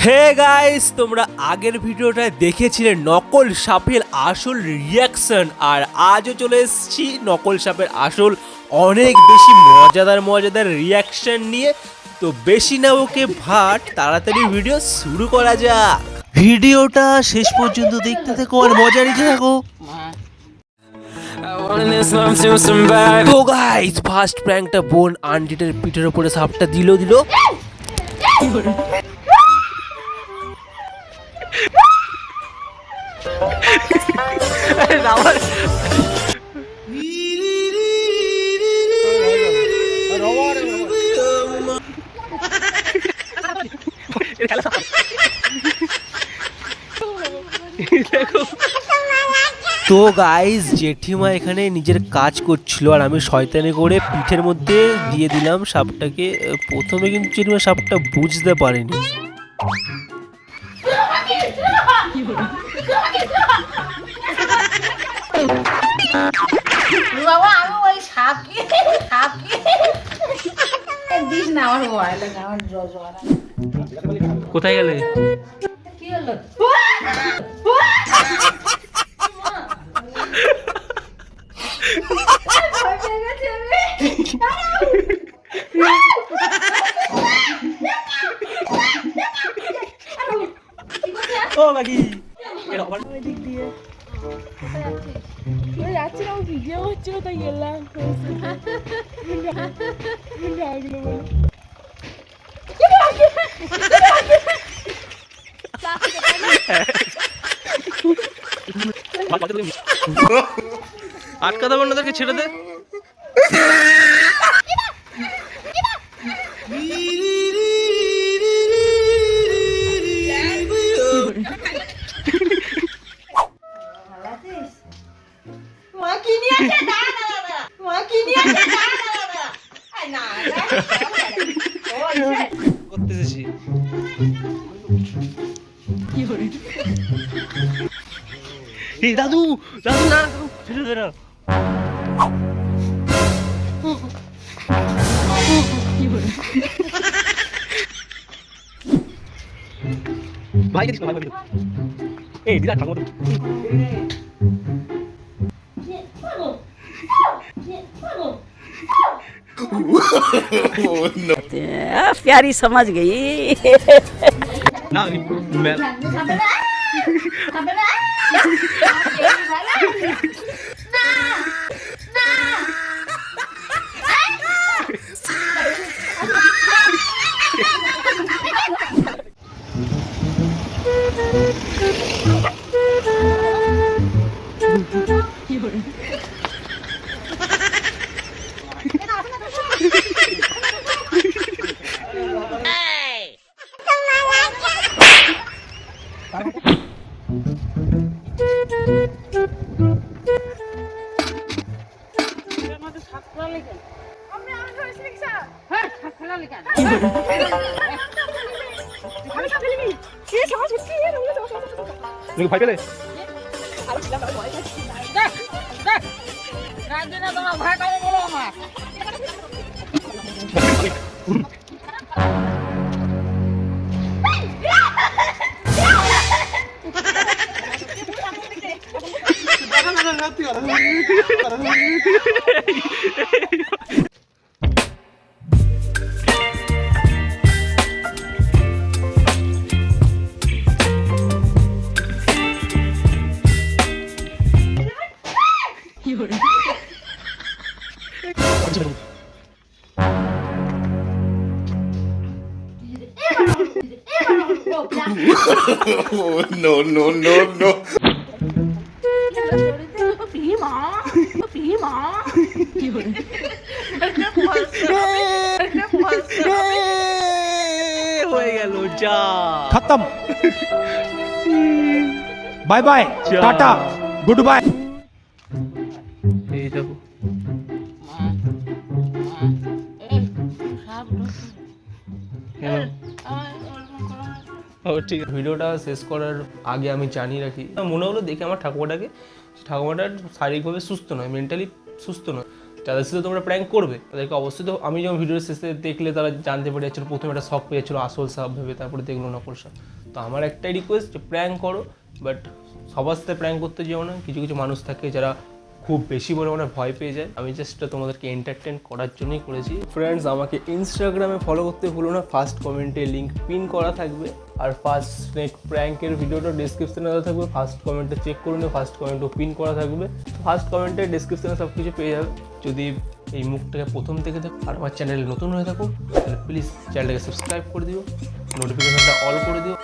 Hey guys, তোমরা আগের ভিডিওটা দেখেছিলে নকল সাপের আসল রিয়াকশন, আর আজও চলে এসেছি নকল সাপের আসল অনেক বেশি মজাদার রিয়াকশন নিয়ে। তো বেশি না ওকে ভাট, তাড়াতাড়ি ভিডিও শুরু করা যাক। ভিডিওটা শেষ পর্যন্ত দেখতে থাকো আর মজা নিতে থাকো। তো গাইস, ফার্স্ট প্র্যাঙ্কটা বোন আন্টিটার পিঠের উপরে সাপটা দিল। তো গাইস, জেঠিমা এখানে নিজের কাজ করছিল আর আমি শয়তানি করে পিঠের মধ্যে দিয়ে দিলাম সাপটাকে। প্রথমে কিন্তু জেঠিমা সাপটা বুঝতে পারেনি। কোথায় গেলে? ও বাকি যাচ্ছিলাম ভিডিও হচ্ছিল তাই গেলাম। আটকা দেবো না, তাকে ছেড়ে দে। করতেছি দাদু দাদু না, ছেড়ে দে না। ভাই কিছু ভাই এই দিদা ঠাকুর प्यारी समझ गई। ना ভাই পেলে no. হয়ে গেল, যা खत्म। Bye bye, tata, goodbye. এই দেখো ও ঠিক আছে। ভিডিওটা শেষ করার আগে আমি জানিয়ে রাখি, মনে হলো দেখে আমার ঠাকুমাটার শারীরিকভাবে সুস্থ নয়, মেন্টালি সুস্থ নয়। তো যাদের সাথে তোমরা প্র্যাঙ্ক করবে তাদেরকে অবশ্যই, তো আমি যখন ভিডিওর শেষে দেখলে তারা জানতে পেরে যাচ্ছিলো, প্রথমে একটা শখ পেয়ে যাচ্ছিলো আসল সাপ ভেবে, তারপরে দেখলো নকল সাপ। তো আমার একটাই রিকোয়েস্ট যে প্র্যাঙ্ক করো, বাট সবার সাথে প্র্যাঙ্ক করতে যেও না। কিছু কিছু মানুষ থাকে যারা খুব বেশি পরিমাণে ভয় পেয়ে যায়। আমি জাস্ট তোমাদেরকে এন্টারটেন করার জন্যই করেছি। ফ্রেন্ডস, আমাকে ইনস্টাগ্রামে ফলো করতে ভুলো না, ফার্স্ট কমেন্টে লিঙ্ক পিন করা থাকবে। আর ফার্স্ট স্নেক প্র্যাঙ্কের ভিডিওটা ডিসক্রিপশনে দেওয়া থাকবে, ফার্স্ট কমেন্টে চেক করে নিও, ফার্স্ট কমেন্টও পিন করা থাকবে। ফার্স্ট কমেন্টে ডিসক্রিপশনে সব কিছু পেয়ে যাবে। যদি এই মুখটাকে প্রথম থেকে দেখো আর আমার চ্যানেলে নতুন হয়ে থাকো তাহলে প্লিজ চ্যানেলটাকে সাবস্ক্রাইব করে দিও, নোটিফিকেশনটা অল করে দিও।